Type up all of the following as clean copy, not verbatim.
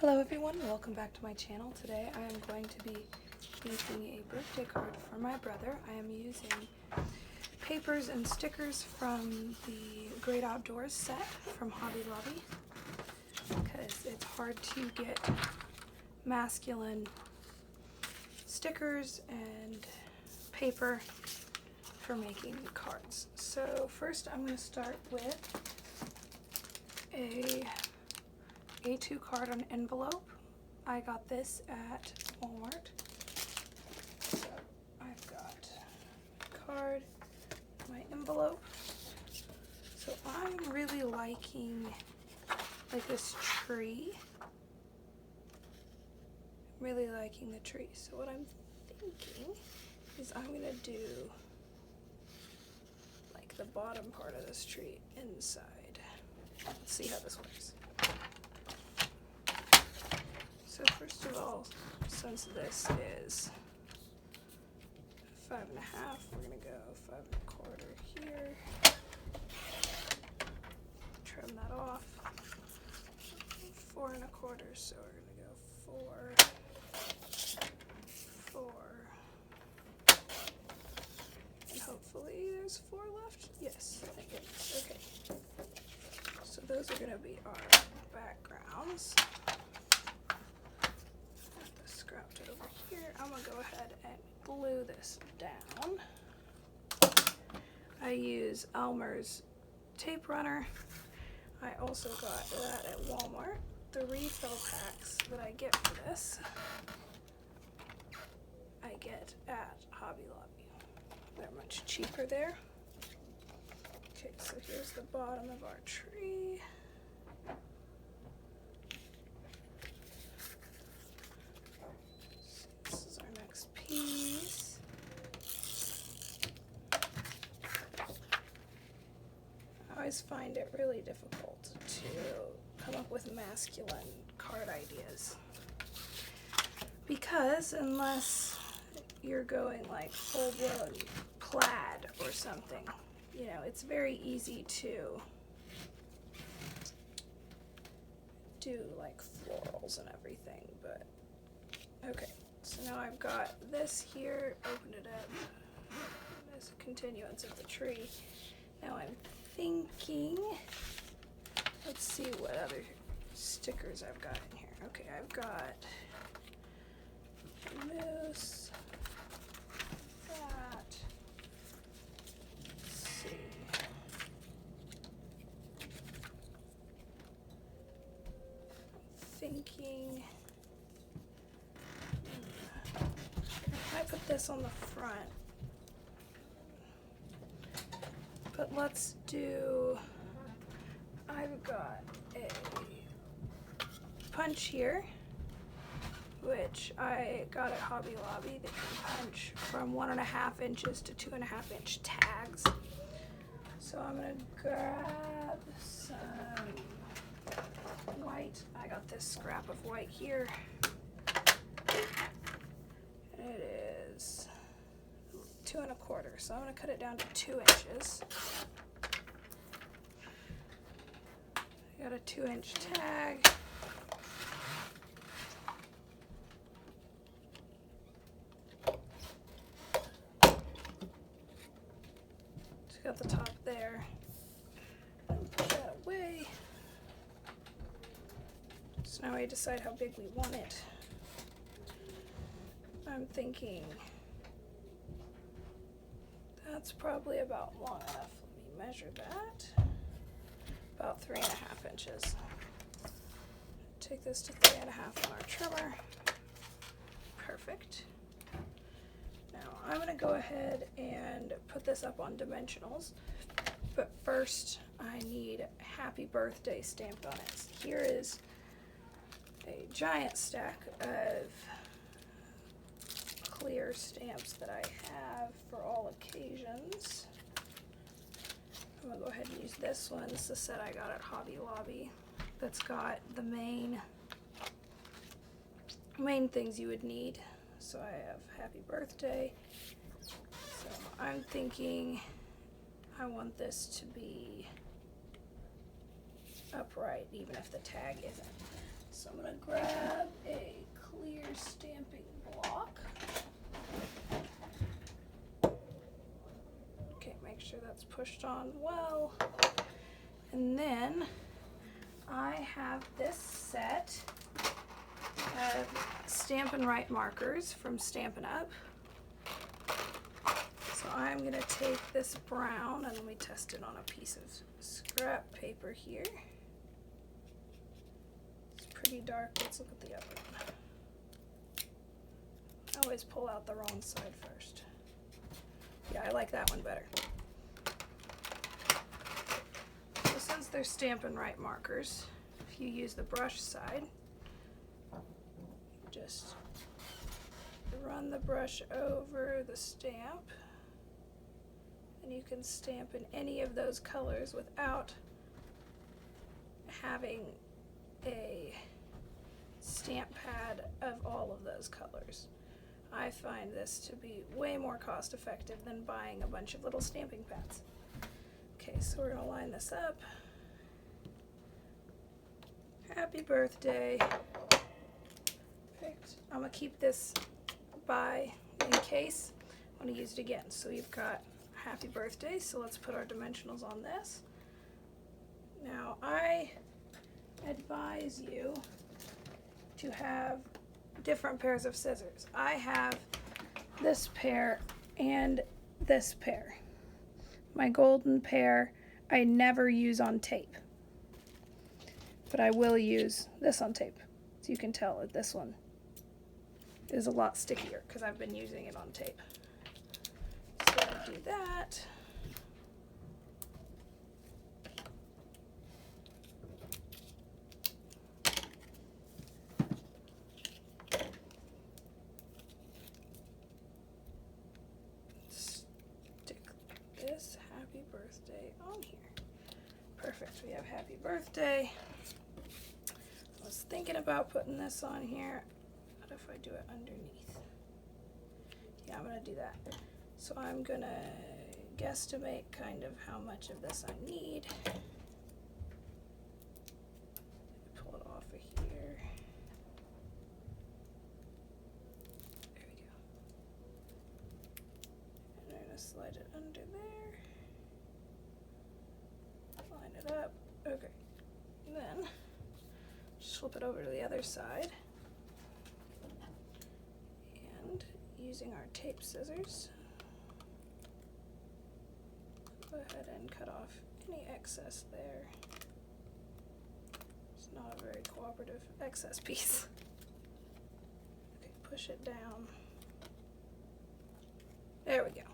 Hello everyone, welcome back to my channel. Today I am going to be making a birthday card for my brother. I am using papers and stickers from the Great Outdoors set from Hobby Lobby because it's hard to get masculine stickers and paper for making cards. So first I'm going to start with a A2 card on envelope. I got this at Walmart. So I've got card, my envelope. So I'm really liking like this tree. Really liking the tree. So what I'm thinking is I'm gonna do like the bottom part of this tree inside. Let's see how this works. So first of all, since this is 5.5, we're gonna go 5.25 here. Trim that off. 4.25, so we're gonna go 4, 4, and hopefully there's 4 left. Yes, thank goodness. Okay. So those are gonna be our backgrounds. It over here. I'm gonna go ahead and glue this down. I use Elmer's tape runner. I also got that at Walmart. The refill packs that I get for this, I get at Hobby Lobby. They're much cheaper there. Okay, so here's the bottom of our tree. Piece. I always find it really difficult to come up with masculine card ideas because unless you're going like full-blown plaid or something, you know, it's very easy to do like florals and everything, but okay. So now I've got this here, open it up as a continuance of the tree. Now I'm thinking, let's see what other stickers I've got in here. Okay, I've got moose, that, let's see. I'm thinking, I put this on the front, but let's do, I've got a punch here, which I got at Hobby Lobby. They can punch from 1.5 inches to 2.5 inch tags. So I'm gonna grab some white. I got this scrap of white here. It is 2.25, so I'm going to cut it down to 2 inches. I got a 2-inch tag. Just got the top there. Put that away. So now we decide how big we want it. I'm thinking that's probably about long enough. Let me measure that. About 3.5 inches. Take this to 3.5 on our trimmer. Perfect. Now I'm going to go ahead and put this up on dimensionals. But first I need happy birthday stamped on it. Here is a giant stack of clear stamps that I have for all occasions. I'm gonna go ahead and use this one. This is the set I got at Hobby Lobby that's got the main things you would need. So I have happy birthday. So I'm thinking I want this to be upright even if the tag isn't. So I'm going to grab a clear stamping block. Okay, make sure that's pushed on well. And then I have this set of Stampin' Write markers from Stampin' Up. So I'm going to take this brown and let me test it on a piece of scrap paper here. It's pretty dark. Let's look at the other one. I always pull out the wrong side first. Yeah, I like that one better. So since they're Stampin' Write markers, if you use the brush side, just run the brush over the stamp, and you can stamp in any of those colors without having a stamp pad of all of those colors. I find this to be way more cost effective than buying a bunch of little stamping pads. Okay, so we're gonna line this up. Happy birthday. Perfect. I'm gonna keep this by in case I want to use it again. So you've got happy birthday, so let's put our dimensionals on this. Now I advise you to have different pairs of scissors. I have this pair and this pair. My golden pair I never use on tape, but I will use this on tape. So you can tell that this one is a lot stickier because I've been using it on tape. So I do that. Stick this happy birthday on here. Perfect, we have happy birthday. I was thinking about putting this on here. What if I do it underneath? Yeah, I'm gonna do that. So I'm gonna guesstimate kind of how much of this I need. Pull it off of here. There we go. And I'm gonna slide it under there. Line it up. Okay. And then just flip it over to the other side. And using our tape scissors, go ahead and cut off any excess there. It's not a very cooperative excess piece. Okay, push it down. There we go.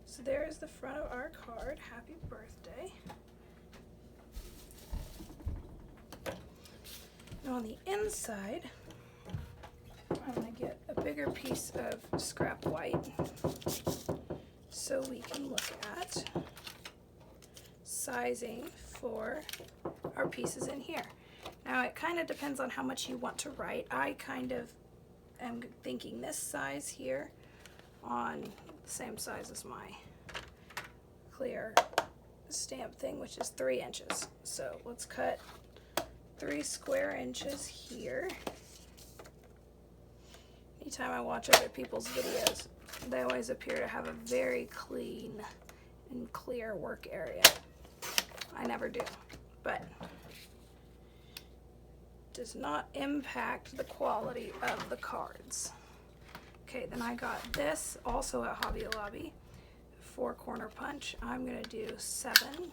So there is the front of our card. Happy birthday. Now on the inside, I'm going to get a bigger piece of scrap white so we can look at sizing for our pieces in here. Now it kind of depends on how much you want to write. I kind of am thinking this size here on the same size as my clear stamp thing, which is 3 inches. So let's cut 3 square inches here. Anytime I watch other people's videos, they always appear to have a very clean and clear work area. I never do, but does not impact the quality of the cards. Okay, then I got this also at Hobby Lobby, 4-corner punch. I'm gonna do 7.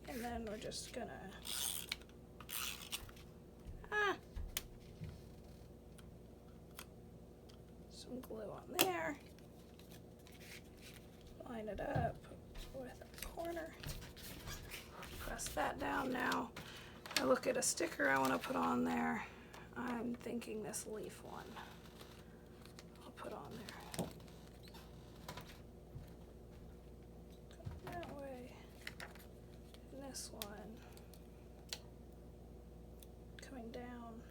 And then we're just gonna some glue on there, line it up with a corner, press that down. Now I look at a sticker I want to put on there. I'm thinking this leaf one I'll put on there. That way. And this one coming down.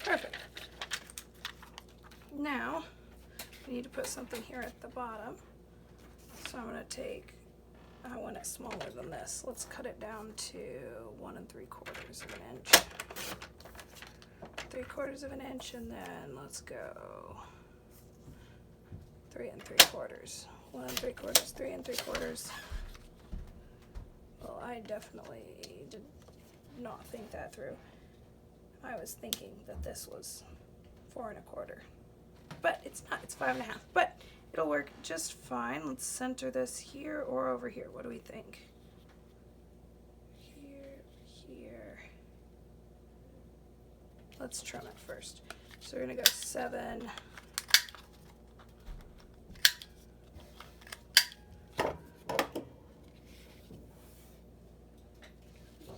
Perfect. Now we need to put something here at the bottom. So I'm going to take, I want it smaller than this. Let's cut it down to 1 3/4 of an inch. 3/4 of an inch, and then let's go 3 3/4. 1 3/4, 3 3/4. Well, I definitely did not think that through. I was thinking that this was 4 1/4, but it's not. It's 5 1/2. But it'll work just fine. Let's center this here or over here. What do we think? Here. Let's trim it first. So we're gonna go 7.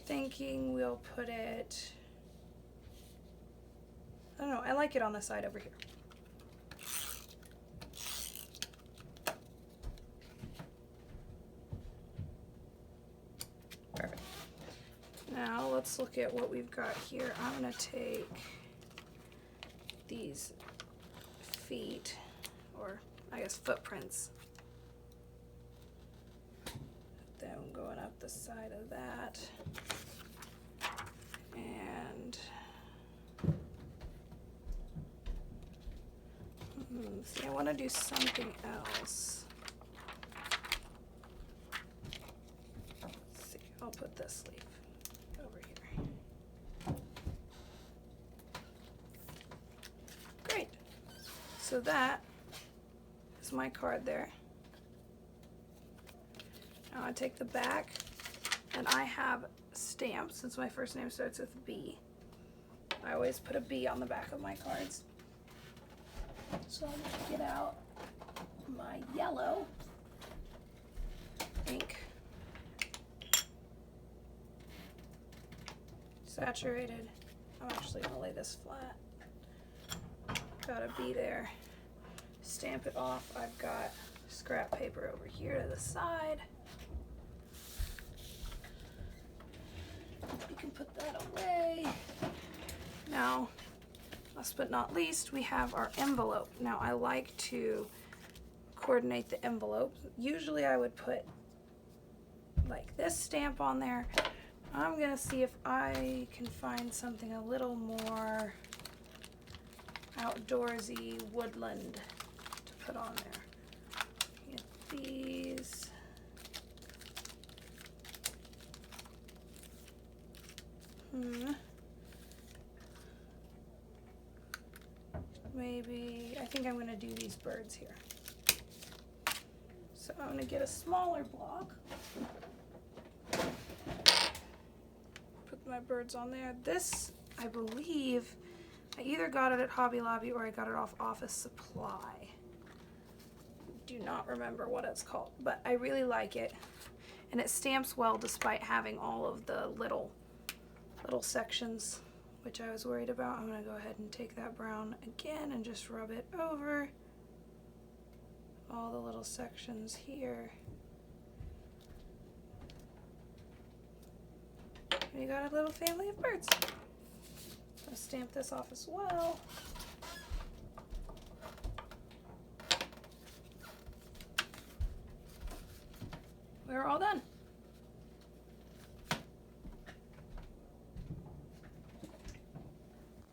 Thinking we'll put it, I don't know, I like it on the side over here. Perfect. Now let's look at what we've got here. I'm going to take these feet, or I guess footprints, then going up the side of that, and see, I want to do something else. Let's see, I'll put this leaf over here. Great. So that is my card there. Now I take the back, and I have stamps, since my first name starts with B. I always put a B on the back of my cards. So I'm going to get out my yellow ink, saturated. I'm actually going to lay this flat. Got a B there. Stamp it off. I've got scrap paper over here to the side. You can put that away. Now, last but not least, we have our envelope. Now, I like to coordinate the envelope. Usually I would put like this stamp on there. I'm going to see if I can find something a little more outdoorsy, woodland to put on there. Get these. Maybe, I think I'm going to do these birds here. So I'm going to get a smaller block. Put my birds on there. This, I believe, I either got it at Hobby Lobby or I got it off Office Supply. Do not remember what it's called, but I really like it. And it stamps well despite having all of the little sections, which I was worried about. I'm going to go ahead and take that brown again and just rub it over all the little sections here. And you got a little family of birds. I'll stamp this off as well. We're all done.